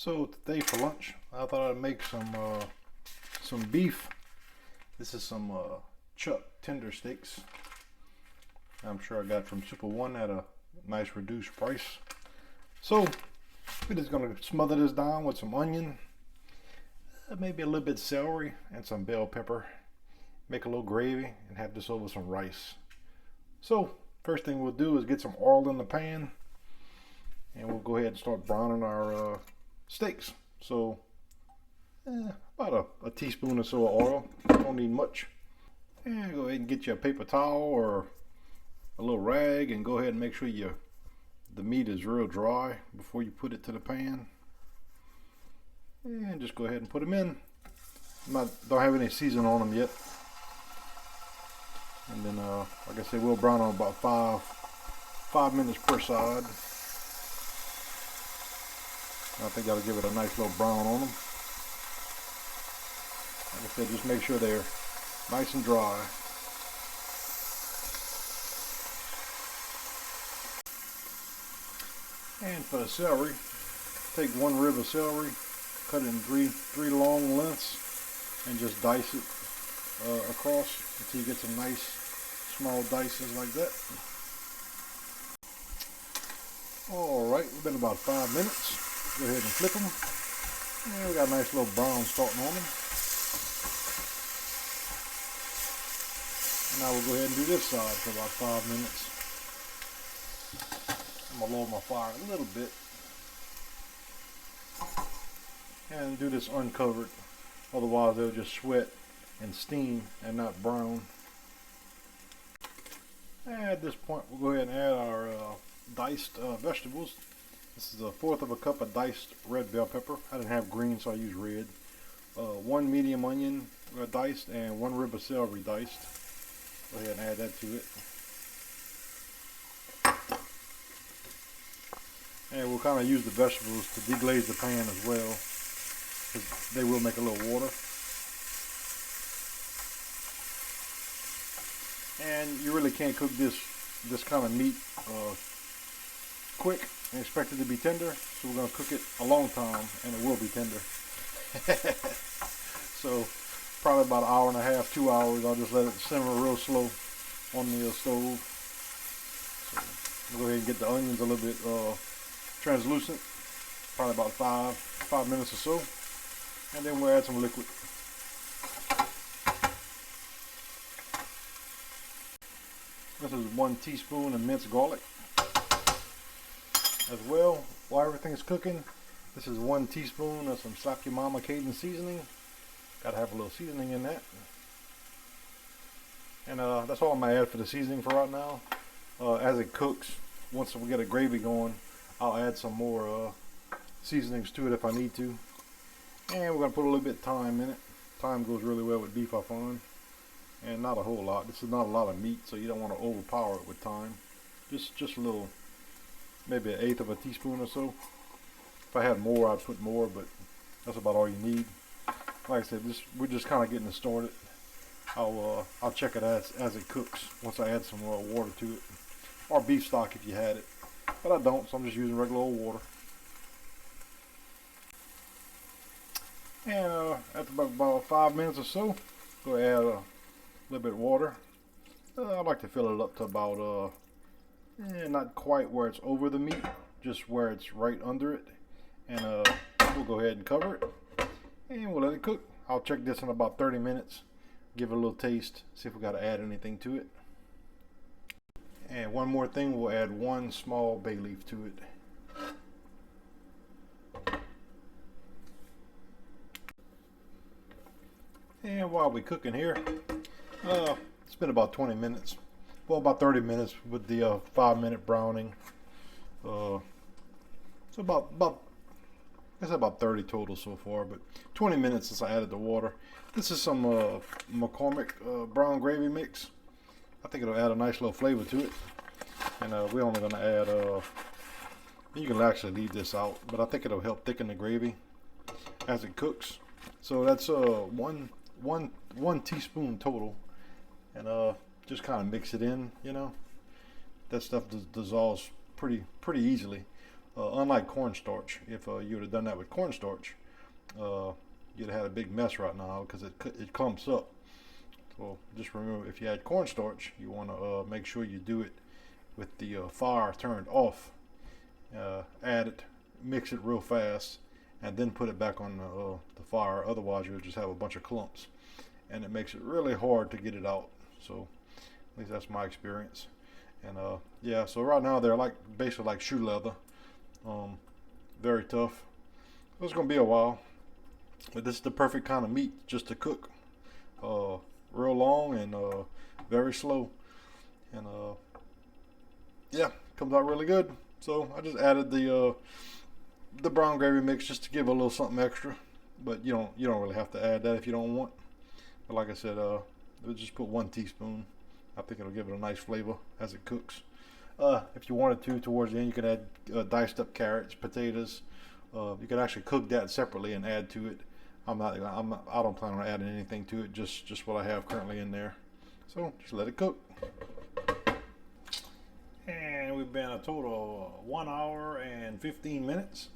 So today for lunch, I thought I'd make some beef. This is some chuck tender steaks. I'm sure I got from Super One at a nice reduced price. So we're just gonna smother this down with some onion, maybe a little bit celery and some bell pepper. Make a little gravy and have this over some rice. So first thing we'll do is get some oil in the pan, and we'll go ahead and start browning our steaks. So about a teaspoon or so of oil. Don't need much. And go ahead and get you a paper towel or a little rag and go ahead and make sure the meat is real dry before you put it to the pan. And just go ahead and put them in. Don't have any seasoning on them yet. And then like I said, we'll brown them about five minutes per side. I think that'll give it a nice little brown on them. Like I said, just make sure they're nice and dry. And for the celery, take one rib of celery, cut it in three long lengths, and just dice it across until you get some nice small dices like that. Alright, we've been about 5 minutes. Go ahead and flip them. And we got a nice little brown starting on them. And now we'll go ahead and do this side for about 5 minutes. I'm going to lower my fire a little bit. And do this uncovered. Otherwise they'll just sweat and steam and not brown. And at this point we'll go ahead and add our diced vegetables. This is 1/4 of a cup of diced red bell pepper. I didn't have green, so I used red. 1 medium onion diced and 1 rib of celery diced. Go ahead and add that to it. And we'll kind of use the vegetables to deglaze the pan as well, because they will make a little water. And you really can't cook this kind of meat quick and expect it to be tender, so we're going to cook it a long time and it will be tender. So probably about 1.5 hours, 2 hours. I'll just let it simmer real slow on the stove. So we'll go ahead and get the onions a little bit translucent, probably about five minutes or so, and then we'll add some liquid. This is 1 teaspoon of minced garlic. As well, while everything's cooking, this is 1 teaspoon of some Slap Your Mama Cajun seasoning. Gotta have a little seasoning in that. And that's all I'm gonna add for the seasoning for right now. As it cooks, once we get a gravy going, I'll add some more seasonings to it if I need to. And we're gonna put a little bit of thyme in it. Thyme goes really well with beef, I find. And not a whole lot. This is not a lot of meat, so you don't want to overpower it with thyme. Just a little. Maybe 1/8 of a teaspoon or so. If I had more, I'd put more, but that's about all you need. Like I said, we're just kind of getting it started. I'll check it as it cooks once I add some more water to it, or beef stock if you had it. But I don't, so I'm just using regular old water. And after about 5 minutes or so, go add a little bit of water. I like to fill it up to about not quite where it's over the meat, just where it's right under it. And we'll go ahead and cover it, and we'll let it cook. I'll check this in about 30 minutes, give it a little taste, see if we got to add anything to it. And one more thing, we'll add 1 small bay leaf to it. And while we're cooking here, it's been about 20 minutes. Well, about 30 minutes with the 5-minute browning. So about 30 total so far, but 20 minutes since I added the water. This is some McCormick brown gravy mix. I think it'll add a nice little flavor to it. And we're only going to add, you can actually leave this out, but I think it'll help thicken the gravy as it cooks. So that's one teaspoon total. And just kind of mix it in, you know. That stuff dissolves pretty easily. Unlike cornstarch, if you would have done that with cornstarch, you'd have had a big mess right now because it clumps up. So just remember, if you add cornstarch, you want to make sure you do it with the fire turned off. Add it, mix it real fast, and then put it back on the fire. Otherwise, you'll just have a bunch of clumps, and it makes it really hard to get it out. So at least that's my experience. And yeah, so right now they're like basically like shoe leather, very tough. So it's gonna be a while, but this is the perfect kind of meat just to cook, real long and very slow. And yeah, comes out really good. So I just added the brown gravy mix just to give a little something extra, but you don't really have to add that if you don't want. But like I said, we'll just put 1 teaspoon. I think it'll give it a nice flavor as it cooks. If you wanted to, towards the end, you could add diced up carrots, potatoes. You could actually cook that separately and add to it. I don't plan on adding anything to it. Just what I have currently in there. So just let it cook. And we've been a total of 1 hour and 15 minutes.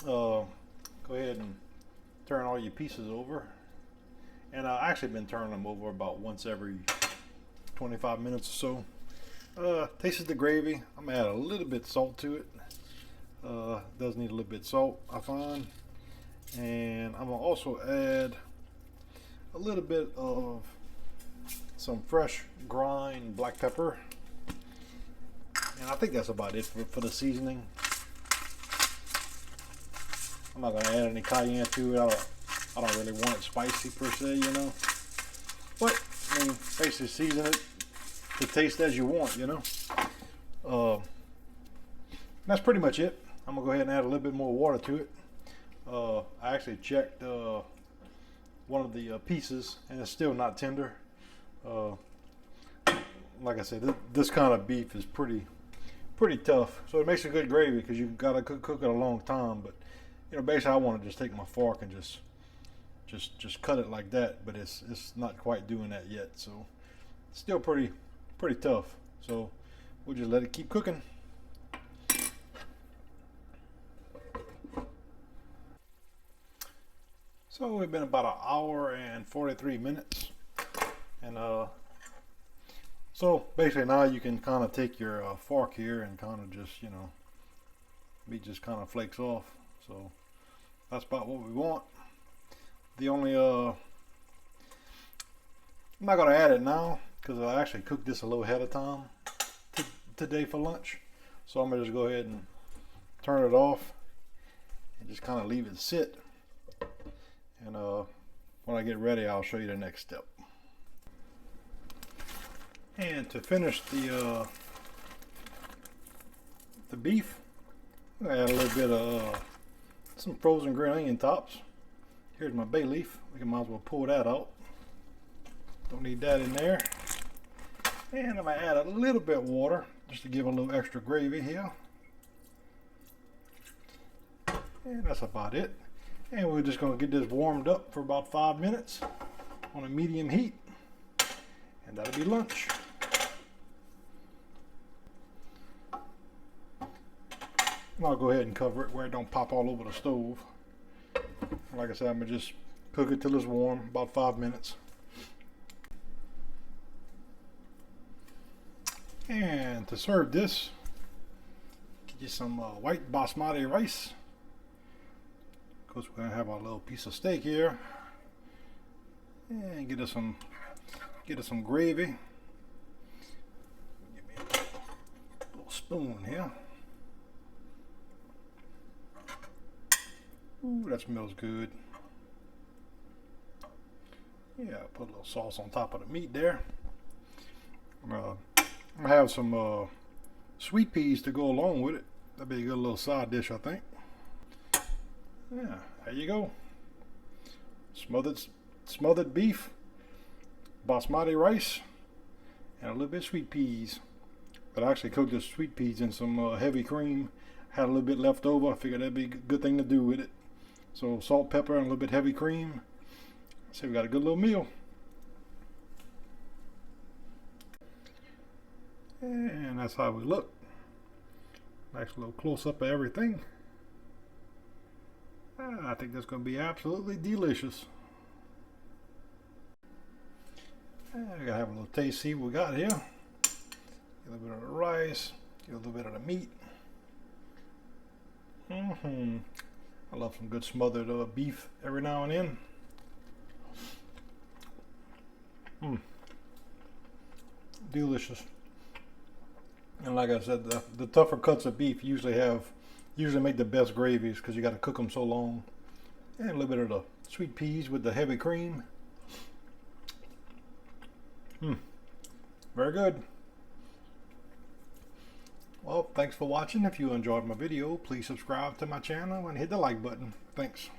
Go ahead and turn all your pieces over. And I've actually been turning them over about once every 25 minutes or so. Tastes the gravy. I'm gonna add a little bit of salt to it. Does need a little bit of salt, I find. And I'm gonna also add a little bit of some fresh grind black pepper. And I think that's about it for the seasoning. I'm not gonna add any cayenne to it. I don't really want it spicy per se, you know. But I mean, basically season it to taste as you want, you know. That's pretty much it. I'm gonna go ahead and add a little bit more water to it. I actually checked one of the pieces, and it's still not tender. Like I said, this kind of beef is pretty tough, so it makes a good gravy because you gotta cook it a long time. But you know, basically, I want to just take my fork and just cut it like that. But it's not quite doing that yet, so it's still pretty tough. So we'll just let it keep cooking. So we've been about 1 hour and 43 minutes, and so basically now you can kind of take your fork here and kind of just, you know, meat just kind of flakes off. So that's about what we want. The only I'm not gonna add it now because I actually cooked this a little ahead of time today for lunch. So I'm gonna just go ahead and turn it off and just kind of leave it sit. And when I get ready, I'll show you the next step. And to finish the beef, I'm gonna add a little bit of some frozen green onion tops. Here's my bay leaf. We might as well pull that out. Don't need that in there. And I'm gonna add a little bit of water just to give a little extra gravy here. And that's about it. And we're just going to get this warmed up for about 5 minutes on a medium heat. And that'll be lunch. And I'll go ahead and cover it where it don't pop all over the stove. Like I said, I'm going to just cook it till it's warm, about 5 minutes. And to serve this, get you some white basmati rice. Of course, we're gonna have our little piece of steak here, and get us some gravy. Give me a little spoon here. Ooh, that smells good. Yeah, put a little sauce on top of the meat there. I'm gonna have some sweet peas to go along with it. That'd be a good little side dish, I think. Yeah, there you go. Smothered beef, basmati rice, and a little bit of sweet peas. But I actually cooked the sweet peas in some heavy cream. Had a little bit left over. I figured that'd be a good thing to do with it. So salt, pepper, and a little bit heavy cream. So we got a good little meal. And that's how we look. Nice little close-up of everything. I think that's going to be absolutely delicious. I gotta have a little taste, see what we got here. Get a little bit of the rice, get a little bit of the meat. I love some good smothered beef every now and then. Delicious. And like I said, the tougher cuts of beef usually make the best gravies because you got to cook them so long. And a little bit of the sweet peas with the heavy cream. Very good. Well, thanks for watching. If you enjoyed my video, please subscribe to my channel and hit the like button. Thanks.